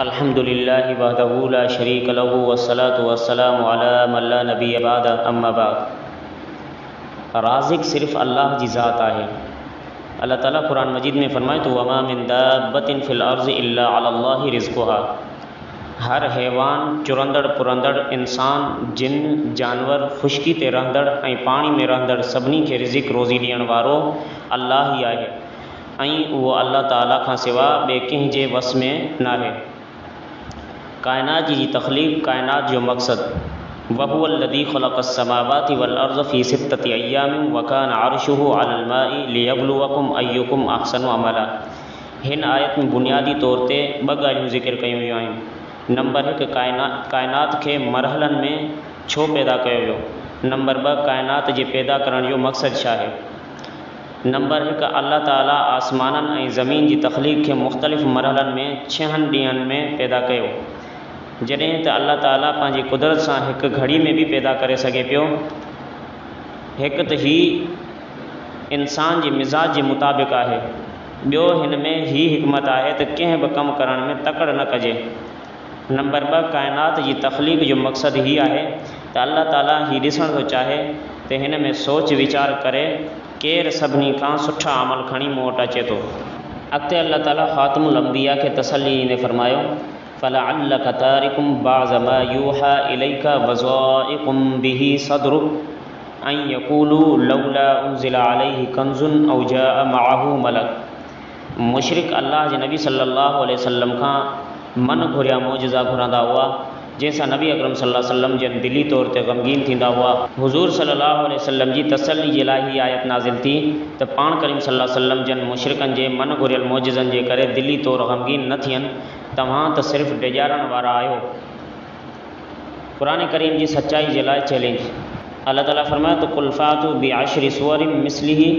अल्हम्दुलिल्लाहि वहदहु ला शरीक लहु वस्सलातु वस्सलामु अला मन ला नबिय्य बाद अम्मा बाद। राज़िक़ सिर्फ़ अल्लाह जी ज़ात आहे। अल्लाह ताला कुरान मजीद में फरमाए तो वमा मिन दाब्बतिन फ़िल अर्ज़ि इल्ला अल्लाहि रिज़्क़ुहा। हर हैवान, चुरंदड़ पुरंदड़, इंसान, जिन, जानवर, खुश्की ते रहंदड़ ऐं पानी में रहंदड़ सभिनी खे रिज़िक़ रोज़ी ॾियण वारो अल्लाह ई आहे ऐं उहो अल्लाह ताला खां सिवा ॿिए कंहिं जे वस में नाहे। कायनात जी तख़लीक़, कायनात जो मक़सद वहुवल्लज़ी ख़लक़स समावाति वल अर्ज़ फ़ी सित्तति अय्यामिन व कान अर्शुहु अलल माइ लियब्लुवकुम अय्युकुम अहसनु अमला। हिन आयत में बुनियादी तौर ते ॿ ॻाल्हियूं ज़िक्र कयूं वियूं आहिनि। नंबर 1, कायनात खे मरहलनि में छो पैदा कयो वियो। नंबर 2, कायनात जे पैदा करण जो मक़सदु छा आहे। नंबर 1, अल्लाह ताला आसमाननि ऐं ज़मीन जी तख़लीक़ खे मुख़्तलिफ़ मरहलनि में 6 ॾींहंनि में पैदा कयो। जॾहिं त अल्लाह ताला पंहिंजी कुदरत सां हिकु घड़ी में बि पैदा करे सघे पियो। हिकु त ही इंसान जे मिज़ाज जे मुताबिक़ आहे। ॿियो, हिन में ही हिकमत आहे त कंहिं बि कमु करण में तकड़ न कजे। नंबर 2, कायनात जी तख़लीक़ जो मक़सदु ही आहे त अल्लाह ताला ही ॾिसण थो चाहे त हिन में सोच वीचार करे केरु सभिनी खां सुठा अमल खणी मूं वटि अचे थो। अॻिते अल्लाह ताला ख़ातिमुल अंबिया खे तसल्ली ॾींदे फरमायो फलअल्लक तारिकुम बअज़ मा यूहा इलैका वज़ाइकुम बिही सदरुक अन यक़ूलू लौला उन्ज़िला अलैहि कंज़ुन औ जाअ मअहू मलक। मुशरिक अल्लाह जे नबी सल्लल्लाहु अलैहि वसल्लम खां मन घुरिया मौजज़ा घुरंदा हुआ, जंहिंसां नबी अकरम सल्लल्लाहु अलैहि वसल्लम जन दिली तौर ते ग़मगीन थींदा हुआ। हुज़ूर सल्लल्लाहु अलैहि वसल्लम जी तसल्ली जे लाइ ही आयत नाज़िल थी त पाण करीम सल्लल्लाहु अलैहि वसल्लम जन मुशरिकनि जे मन घुरियल मौजज़नि जे करे दिली तौर ग़मगीन न थियनि। तव्हां त सिर्फ़ु डिॼारण वारा आहियो। क़ुरान करीम जी सचाई जे लाइ चैलेंज। अल्लाह ताला फरमाए तो कुल फातू बिअशरि सुवरिन मिस्लिही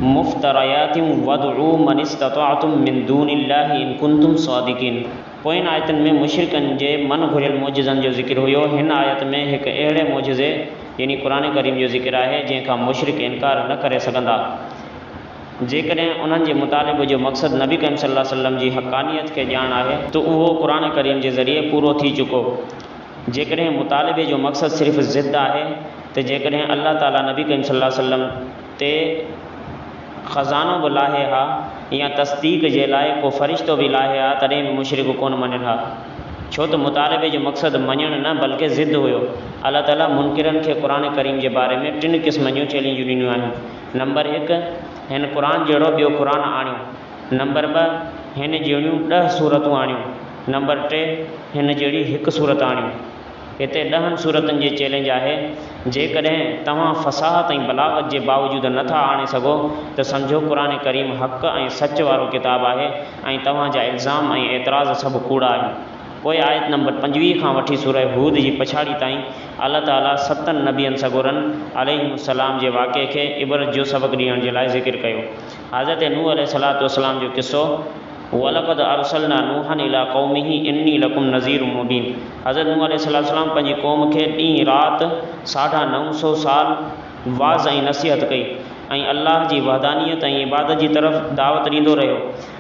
मुफ्तरयातिन वदउ मन इस्तताअतुम मिन दूनिल्लाहि इन कुंतुम सादिकीन। पोइन आयतनि में मुशरिकनि जे मन घुरियल मौजज़नि जो ज़िक्र हुयो। हिन आयत में हिकु अहिड़े मौजज़े यानी क़ुरान करीम जो ज़िक्र आहे जंहिंखां मुशरिक इनकार न करे सघंदा। जेकॾहिं उन्हनि जे मुतालिबे जो मक़सदु नबी करीम सल्लल्लाहु अलैहि वसल्लम जी हक़ानियत खे ॼाण आहे त उहो क़ुरान करीम जे ज़रिए पूरो थी चुको। जेकॾहिं मुतालिबे जो मक़सदु सिर्फ़ु ज़िद आहे त जेकॾहिं अल्लाह ताला नबी करीम सल्लल्लाहु अलैहि वसल्लम ते ख़ज़ानो बि लाहे हा या तस्दीक़ जे लाइ को फ़रिश्तो बि लाहे हा तॾहिं बि मुशरिक कोन मञनि हा, छो त मुतालिबे जो मक़सदु मञणु न बल्कि ज़िद हुयो। अल्लाह ताला मुनकिरनि खे क़ुरान करीम जे बारे में 3 क़िस्म जूं चैलेंजूं ॾिनियूं आहिनि। नंबर 1, हिन क़ुरान जहिड़ो ॿियो क़ुरान आणियो। नंबर 2, हिन जहिड़ियूं 10 सूरतूं आणियूं। नंबर 3, हिन जहिड़ी हिकु सूरत आणियूं। हिते 10 सूरतुनि जे चैलेंज आहे। जेकॾहिं तव्हां फ़साहत ऐं बलागत जे बावजूदु नथा आणे सघो त सम्झो क़ुरान करीम हक़ ऐं सच वारो किताबु आहे ऐं तव्हांजा इल्ज़ाम ऐं एतिराज़ सभु कूड़ा आहिनि। पोइ आयत नंबर 25 खां वठी सूरह हूद जी पछाड़ी ताईं अल्लाह ताला 7 नबियनि सगोरनि अलैहिस्सलाम जे वाक़े खे इबरत जो सबक़ ॾियण जे लाइ ज़िक्र कयो। हज़रत नूह अलैहिस्सलाम जो किस्सो वलक़द अरसलना नूहन इला क़ौमिही इन्नी लकुम नज़ीरुम मुबीन। हज़रत नूह अलैहिस्सलाम पंहिंजी क़ौम खे ॾींहुं राति 950 साल वाज़ ऐं नसीहत कई ऐं अल्लाह जी वहदानियत ऐं इबादत जी तरफ़ दावत ॾींदो रहियो।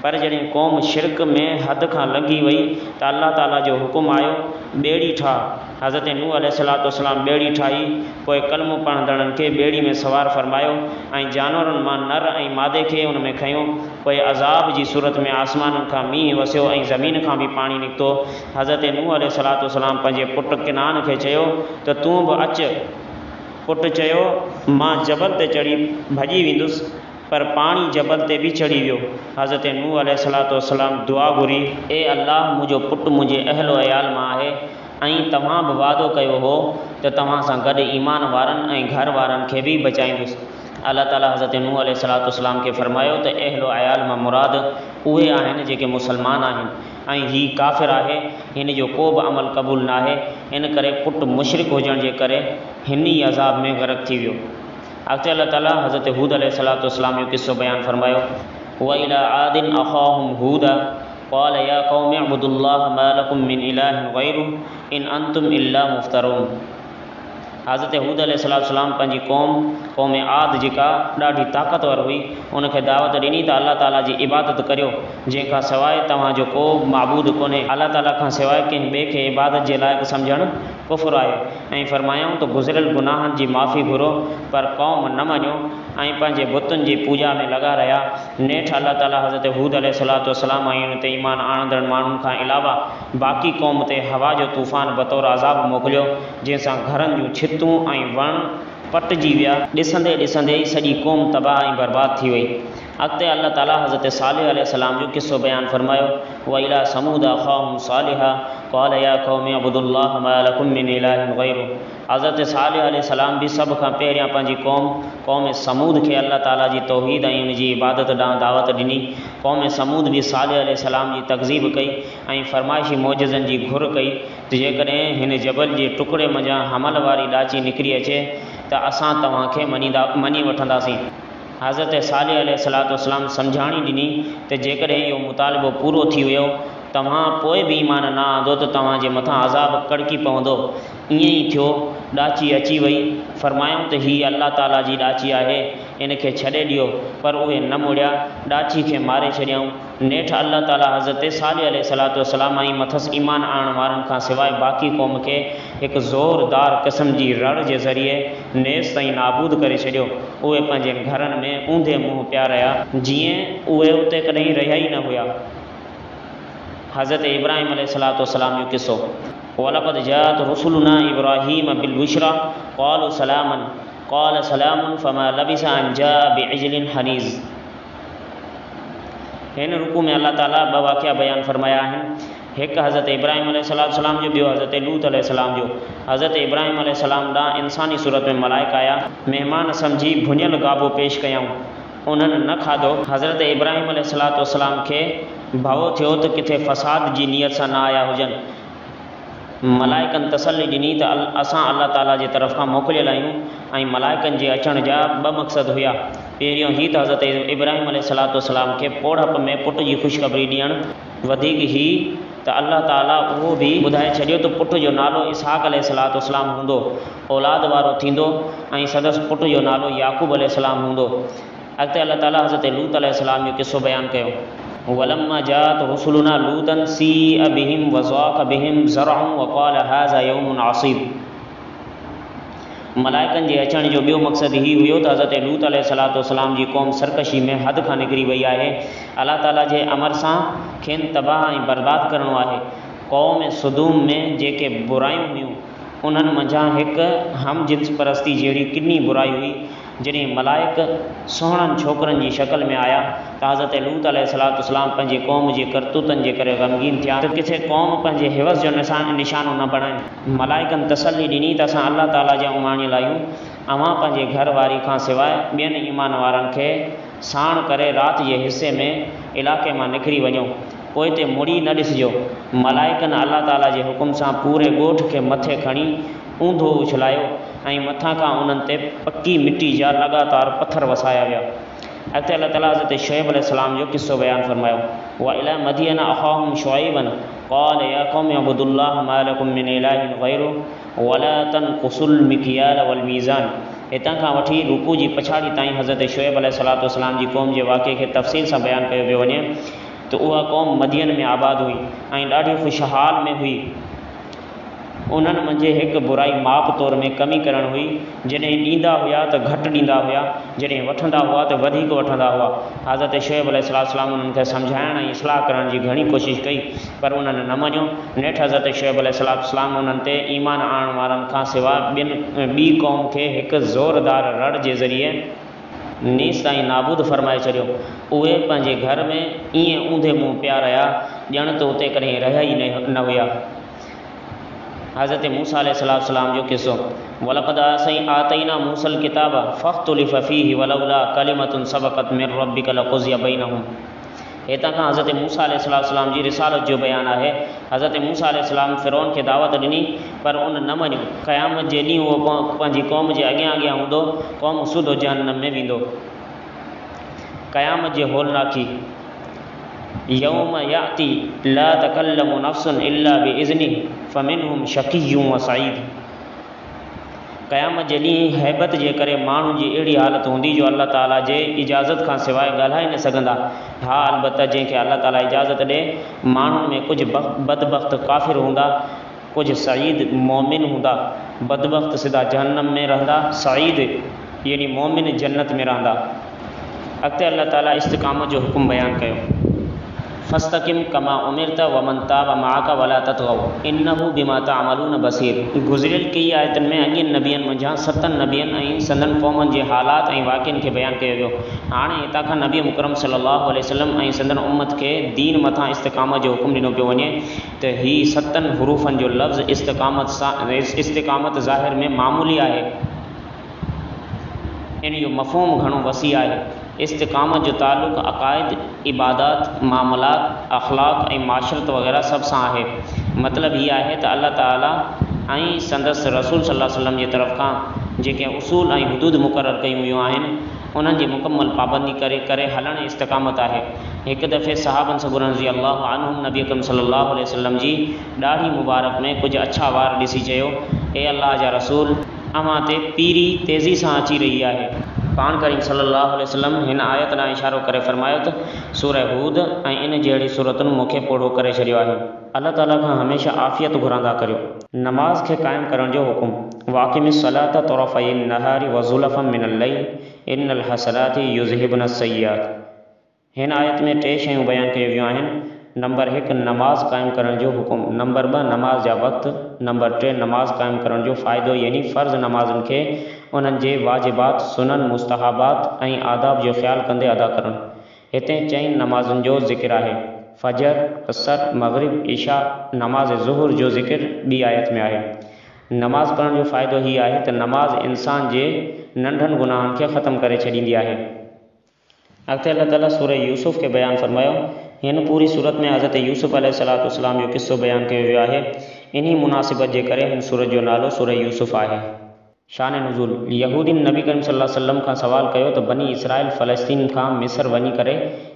पर जॾहिं क़ौम शिरक में हद खां लंघी वई त अल्लाह ताला जो हुकुम आयो ॿेड़ी ठाह। हज़रत नूह अलैहिस्सलाम ॿेड़ी ठाही। पोइ कलमो पढ़ंदड़नि खे ॿेड़ी में सवार फरमायो ऐं जानवरनि मां नर ऐं मादे खे उन में खयो। पोइ अज़ाब जी सूरत में आसमाननि खां मींहुं वसियो ऐं ज़मीन खां बि पाणी निकितो। हज़रत नूह अलैहिस्सलाम पंहिंजे पुटु किनान खे चयो त तूं बि अचु। पुटु चयो मां जबल ते चढ़ी भॼी वेंदुसि, पर पाणी जबल ते बि चढ़ी वियो। हज़रत नूह अलैहिस्सलाम दुआ घुरी, ए अल्लाह मुंहिंजो पुटु मुंहिंजे अहलो अयाल मां आहे ऐं तव्हां बि वाइदो कयो हो त तव्हां सां गॾु ईमान वारनि ऐं घर वारनि खे बि बचाईंदुसि। अल्लाह ताला हज़रत नूह अलैहिस्सलाम खे फरमायो त अहलो अयाल मां मुराद उहे आहिनि जेके मुसलमान आहिनि ऐं ही काफ़िर आहे, हिन जो को बि अमल क़बूल न आहे। इन करे पुटु मुशरिक हुजण जे करे हिन ई अज़ाब में ग़रक़ थी वियो। अॻिते अल्लाह ताला हज़रत हूद अलैहिस्सलाम जो किस्सो बयानु फरमायो व इला आदिन अख़ाहुम हूदा क़ाल या क़ौमि अअ्बुदुल्लाह मा लकुम मिन इलाहिन ग़ैरुहु इन अंतुम इल्ला मुफ्तरून। हज़रत हूद अलैहिस्सलाम पंहिंजी क़ौम आद जेका ॾाढी ताक़तवर हुई उनखे दावत ॾिनी त अल्लाह ताला जी इबादत करियो, जंहिंखां सवाइ तव्हांजो को माबूद कोन्हे, अल्लाह ताला खां सवाइ कंहिं ॿिए खे इबादत जे लाइक़ु सम्झणु कुफ़्र आहे। ऐं फरमायूं त गुज़िरियल गुनाहनि जी माफ़ी घुरो, पर क़ौम न मञियो ऐं पंहिंजे बुतुनि जी पूॼा में लॻा रहिया। नेठि अल्लाह ताला हज़रत हूद अलैहिस्सलाम ऐं उन ते ईमान आणंदड़ माण्हुनि खां अलावा बाक़ी क़ौम ते हवा जो तूफ़ान बतौर अज़ाब मोकिलियो, जंहिंसां घरनि जूं छितूं ऐं वण पटिजी विया। ॾिसंदे ॾिसंदे ई सॼी क़ौम तबाह ऐं बर्बाद थी वई। अॻिते अल्लाह ताला हज़रत सालिह अलैहिस्सलाम जो किस्सो बयानु फरमायो, व इला समूद अख़ाहुम सालिहा क़ाल या क़ौमी अब्दुल्लाह मा लकुम मिन इलाहिन गैरुह। हज़रत सालिह अलैहिस्सलाम बि सभ खां पहिरियां पंहिंजी क़ौम समूद खे अल्लाह ताला जी तौहीद ऐं उन जी इबादत ॾांहुं दावत ॾिनी। क़ौम समूद बि सालिह अलैहिस्सलाम जी तकज़ीब कई ऐं फरमाइशी मौजज़नि जी घुर कई त जेकॾहिं हिन जबल जे टुकड़े मंझां हमल वारी ॾाची निकिरी अचे त असां तव्हांखे मञी वठंदासीं। हज़रत सालिह अलैहिस्सलाम सम्झाणी ॾिनी त जेकॾहिं इहो मुतालिबो पूरो थी वियो, तव्हां पोइ बि ईमान न आंदो त तव्हांजे मथां अज़ाब कड़की पवंदो। ईअं ई थियो, ॾाची अची वई। फरमायूं त हीअ अल्लाह ताला जी ॾाची आहे, इनखे छॾे ॾियो, पर उहे न मुड़िया, ॾाची खे मारे छॾियऊं। नेठि अल्लाह ताला हज़रत सालिह अलैहिस्सलाम ऐं मथसि ईमान आणण वारनि खां सवाइ बाक़ी क़ौम खे हिकु ज़ोरदार क़िस्म जी रड़ जे ज़रिए नेस ताईं नाबूद करे छॾियो। उहे पंहिंजे घरनि में ऊंधे मुंहुं पिया रहिया, जीअं उहे उते कॾहिं रहिया ई न हुया। हज़रत इब्राहिम अलैहिस्सलाम जो किस्सो, वलक़द जाअत रुसुलुना इब्राहीम बिलबुश्रा क़ालू सलामन क़ाल सलामुन फमा लबिसा अन जाअ बिइजलिन हनीज़। हिन रुकू में अल्लाह ताला ॿ वाक़िया बयानु फरमाया आहिनि। हिकु हज़रत इब्राहिम अलैहिस्सलाम जो, ॿियो हज़रत लूत अलैहिस्सलाम जो। हज़रत इब्राहिम अलैहिस्सलाम ॾांहुं इंसानी सूरत में मलाइका आया, महिमान सम्झी भुञल गाबो पेश कयऊं, उन्हनि न खाधो। हज़रत इब्राहिम अलैहिस्सलाम खे भउ थियो त किथे फ़साद जी नीयत सां न आया हुजनि। मलाइकनि तसली ॾिनी त असां अल्लाह ताला जे तरफ़ खां मोकिलियल आहियूं ऐं मलाइकनि जे अचण जा ॿ मक़सद हुया। पहिरियों ही त हज़रत इब्राहिम अलैहिस्सलाम खे पोड़प में पुट जी ख़ुशख़बरी ॾियणु, वधीक ही त अल्लाह ताला उहो बि ॿुधाए छॾियो त पुट जो नालो इसहाक़ अलैहिस्सलाम हूंदो, औलाद वारो थींदो, ऐं संदसि पुट जो नालो याक़ूब अलैहिस्सलाम हूंदो। अॻिते अल्लाह ताला हज़रत लूत अलैहिस्सलाम जो किस्सो बयानु कयो, वलम्मा जाअत रुसुलुना लूतन सीअ बिहिम वज़ाक़ बिहिम ज़रअन वक़ाल हाज़ा यौमुन असीब। मलाइकनि जे अचण जो ॿियो मक़सदु ही हुयो त हज़रत लूत अलैहिस्सलाम जी क़ौम सरकशी में हद खां निकिरी वई आहे। अल्लाह ताला जे अमर सां खेनि तबाह ऐं बर्बाद करिणो आहे। क़ौम सदूम में जेके बुरायूं हुयूं, उन्हनि मंझां हिकु हम जिन्स परस्ती जहिड़ी किनी बुराई हुई। जॾहिं मलाइक सुहिणनि छोकिरनि जी शक्ल में आया त हज़रत लूत अलैहिस्सलाम पंहिंजे क़ौम जे करतूतनि जे करे ग़मगीन थिया त किथे क़ौम पंहिंजे हिवस जो निशानो न बणाइनि। मलाइकनि तसली ॾिनी त असां अल्लाह ताला जा उमाणियल आहियूं, अव्हां पंहिंजे घर वारी खां सवाइ ॿियनि ईमान वारनि खे साण करे राति जे हिसे में इलाइक़े मां निकिरी वञो, पोइ ते मुड़ी न ॾिसिजो। मलाइकनि अल्लाह ताला जे हुकुम सां पूरे ॻोठ खे मथे खणी ऊंधो उछलायो ऐं मथां खां उन्हनि ते पकी मिटी जा लॻातार पथर वसाया विया। अॻिते अल्लाह ताला हज़रत शुएब अलैहिस्सलाम जो किस्सो बयानु फरमायो, व इला मदियन अख़ाहुम शुएबन क़ाल या क़ौमी अब्दुल्लाह मा लकुम मिन इलाहिन गैरुह वला तनक़ुसुल मिकियाल वल मीज़ान। हितां खां वठी रुकू जी पछाड़ी ताईं हज़रत शुएब अलैहिस्सलाम जी क़ौम जे वाक़े खे तफ़सील सां बयानु कयो पियो वञे त उहा क़ौम मदियन में आबाद हुई ऐं ॾाढी ख़ुशहाल में हुई। उन्हनि मंझि हिकु बुराई माप तौर में कमी करणु हुई। जॾहिं ॾींदा हुआ त घटि ॾींदा हुआ, जॾहिं वठंदा हुआ त वधीक वठंदा हुआ। हज़रत शुएब अलैहिस्सलाम उन्हनि खे सम्झाइण ऐं इस्लाह करण जी घणी कोशिशि कई, पर उन्हनि न मञियो। नेठि हज़रत शुएब अलैहिस्सलाम उन्हनि ते ईमान आणण वारनि खां सवाइ ॿी क़ौम खे हिकु ज़ोरदार रड़ जे ज़रिए नीस ताईं नाबूद फरमाए छॾियो। उहे पंहिंजे घर में ईअं ऊंधे मुंहुं पिया रहिया, ॼण त उते कॾहिं रहिया ई न हुया। हज़रत मूसा अलैहिस्सलाम जो किस्सो, वलक़द आतैना मूसल किताब फ़ख्तुलिफ़ फ़ीहि वलौला कलिमतुन सबक़त मिन रब्बिक लक़ुज़िय बैनहुम। हितां खां हज़रत मूसा अलैहिस्सलाम जी रिसालत जो बयानु आहे। हज़रत मूसा अलैहिस्सलाम फ़िरौन खे दावत ॾिनी, पर उन न मञियो। क़यामत जे ॾींहुं उहो पंहिंजी क़ौम जे अॻियां अॻियां हूंदो, क़ौम सुधो जहन्नम में वेंदो। क़यामत जे होलनाकी, यौम याती ला तकल्लमु नफ्सुन इल्ला बिइज़्निहि फमिनहुम शक़िय्युन व सईद। क़यामत जे ॾींहुं हैबत जे करे माण्हुनि जी अहिड़ी हालत हूंदी जो अल्लाह ताला जे इजाज़त खां सवाइ ॻाल्हाए न सघंदा। हा अलबत्त जंहिंखे अल्लाह ताला इजाज़त ॾे, माण्हुनि में कुझु बदबख़्त काफ़िर हूंदा, कुझु सईद मोमिन हूंदा। बदबख़्त सिधा जहन्नम में रहंदा, सईद यानी मोमिन जन्नत में रहंदा। अॻिते अल्लाह ताला इस्तिक़ामत जो हुकुम बयानु कयो, फस्तक़िम कमा उमिरत वमन ताब माअक वला ततगौ इन्नहु बिमा तअमलून बसीर। गुज़िरियल कई आयतुनि में अॻियनि नबियनि मंझां 7 नबियनि ऐं संदन क़ौमनि जे हालात ऐं वाक़िअनि खे बयानु कयो वियो। हाणे हितां खां नबी मुकरम सल्लल्लाहु अलैहि वसल्लम ऐं संदन उम्मत खे दीन मथां इस्तिक़ामत जो हुकुम ॾिनो पियो वञे त ही 7 हुरूफ़नि जो लफ़्ज़ इस्तिक़ामत ज़ाहिर में मामूली आहे, इन जो मफ़हूम घणो वसी आहे। इस्तिक़ामत जो ताल्लुक़ अक़ाइद, इबादात, मामलात, अख़लाक़ ऐं माशरत वग़ैरह सभ सां आहे। मतिलबु हीअ आहे त अल्लाह ताला ऐं संदसि रसूल सल्लल्लाहु अलैहि वसल्लम जी तरफ़ खां जेके उसूल ऐं हुदूद मुक़ररु कयूं वियूं आहिनि, उन्हनि जी मुकमल पाबंदी करे हलण इस्तिक़ामत आहे। हिकु दफ़े सहाबन सगुरन रज़ियल्लाहु अन्हुम नबी अकरम सल्लल्लाहु अलैहि वसल्लम जी ॾाढ़ी मुबारक में कुझु अछा वार ॾिसी चयो, ए अल्लाह जा रसूल, अव्हां ते पीरी तेज़ी सां अची रही आहे। पाण करीम सल्लल्लाहु अलैहि वसल्लम हिन आयत ॾांहुं इशारो करे फरमायो त सूरह हूद ऐं इन जहिड़ी सूरतुनि मूंखे पोढ़ो करे छॾियो आहे। अल्लाह ताला खां हमेशह आफ़ियत घुरंदा करियो। नमाज़ खे क़ाइमु करण जो हुकुम, वाक़िमिस सलात तोरफ़इन नहारी व ज़ुलफ़म मिनल लैल इन्नल हसनाति युज़हिबुन सय्यात। हिन आयत में 3 शयूं बयानु कयूं वियूं आहिनि। नंबर 1 नमाज़ क़ाइमु करण जो हुकुम, नंबर 2 नमाज़ जा वक़्त, नंबर 3 नमाज़ क़ाइमु करण जो फ़ाइदो यानी फ़र्ज़ नमाज़ुनि खे उन्हनि जे वाजिबात, सुनन, मुस्तहाबात ऐं आदाब जो ख़्यालु कंदे अदा करणु। हिते 4 नमाज़ुनि जो ज़िक्र आहे, फ़जर, असर, मग़रिब, इशा। नमाज़ ज़ुहर जो ज़िक्र ॿी आयत में आहे। नमाज़ पढ़ण जो फ़ाइदो हीअ आहे त नमाज़ इंसान जे नंढनि गुनाहनि खे ख़तमु करे छॾींदी आहे। अॻिते अल्लाह ताला सूरह यूसुफ़ खे बयानु फरमायो। हिन पूरी सूरत में हज़रत यूसुफ़ अलैहिस्सलाम जो क़िस्सो बयानु कयो वियो आहे। इन्ही मुनासिबत जे करे हिन सूरत जो नालो सूरह यूसुफ़ आहे। शान नुज़ूल, यहूदीन नबी करीम सल्लल्लाहु अलैहि वसल्लम खां सवाल कयो त बनी इसराइल फ़लस्तीन खां मिस्र वञी करे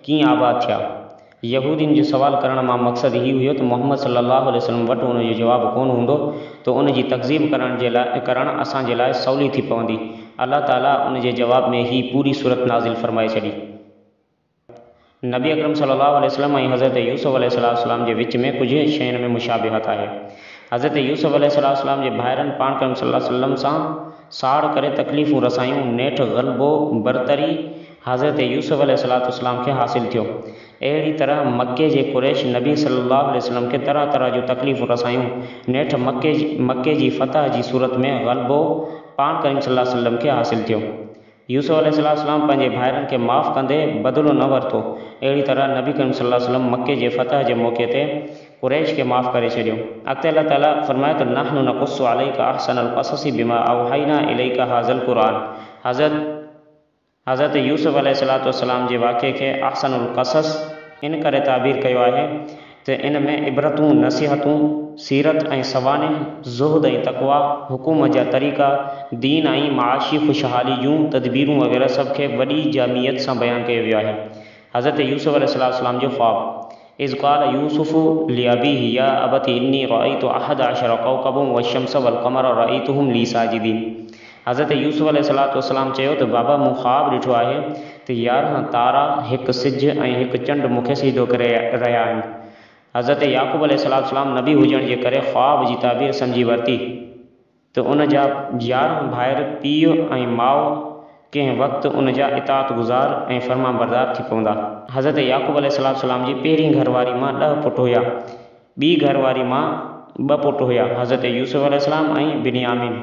कीअं आबाद थिया। यहूदीन जो सवाल करण मां मक़सदु हीउ हुयो त मुहम्मद सल्लल्लाहु अलैहि वसल्लम वटि उन जो जवाबु कोन हूंदो त उन जी तकज़ीब करण असांजे लाइ सवली थी पवंदी। अल्लाह ताला उन जे जवाब में ही पूरी सूरत नाज़िल फरमाए छॾी। नबी अकरम सल्लल्लाहु अलैहि वसल्लम ऐं हज़रत यूसुफ़ अलैहिस्सलाम जे विच में कुझु शयुनि में मुशाबिहत आहे। हज़रत यूसुफ़ अलैहिस्सलाम जे भाइरनि पाण करीम सल्लल्लाहु अलैहि वसल्लम सां साड़ करे तकलीफ़ूं रसायूं, नेठ ग़लबो बरतरी हज़रत यूसुफ़ अलैहिस्सलाम खे हासिल थियो। अहिड़ी तरह मके जे कुरैश नबी सल्लल्लाहु अलैहि वसल्लम खे तरह तरह जूं तकलीफ़ूं रसायूं। नेठ मके जी फ़तह जी सूरत में ग़लबो पाण करीम सल्लल्लाहु अलैहि वसल्लम खे हासिल थियो। यूसुफ़ अलैहिस्सलाम पंहिंजे भाइरनि खे माफ़ कंदे बदिलो न वरितो। अहिड़ी तरह नबी करीम सल्लल्लाहु अलैहि वसल्लम मके जे फ़तह जे मौक़े ते कुरैश खे माफ़ करे छॾियो। अॻिते अल्लाह ताला फरमाए त नहनु नक़ुस्सु अलैका अहसनल क़ससि बिमा औहैना इलैका हाज़ल क़ुरआन। हज़रत यूसुफ़ अलैहिस्सलाम जे वाक़े खे अहसनुल क़सस इन करे ताबीर कयो आहे त इन में इबरतूं, नसीहतूं, सीरत ऐं सवानिह, ज़ुहद ऐं तक़वा, हुकूमत जा तरीक़ा, दीन ऐं माशी ख़ुशहाली जूं तदबीरूं वग़ैरह सभ खे वॾी जामियत सां बयानु कयो वियो आहे। हज़रत यूसुफ़ अलैहिस्सलाम जो ख़्वाबु, इज़ क़ाल यूसुफ़ु लिअबीहि या अबती इन्नी रअयतु अहद अशर कौकबन वश्शम्स वल क़मर रअयतुहुम ली साजिदीन। हज़रत यूसुफ़ अलैहिस्सलाम चयो त बाबा मूं ख़्वाबु ॾिठो आहे त 11 तारा, हिकु सिज ऐं हिकु चंडु मूंखे सीधो करे रहिया आहिनि। हज़रत याक़ूब अलैहिस्सलाम नबी हुजण जे करे ख़्वाब जी ताबीर सम्झी वरिती त उन जा 11 भाइर, पीउ ऐं माउ कंहिं वक़्तु उन जा इताअत गुज़ार ऐं फ़र्मा बरदार थी पवंदा। हज़रत याक़ूब अलैहिस्सलाम जी पहिरीं घरवारी मां 10 पुट हुया, ॿी घरवारी मां 2 पुट हुया, हज़रत यूसुफ़ अलैहिस्सलाम ऐं बिनियामीन।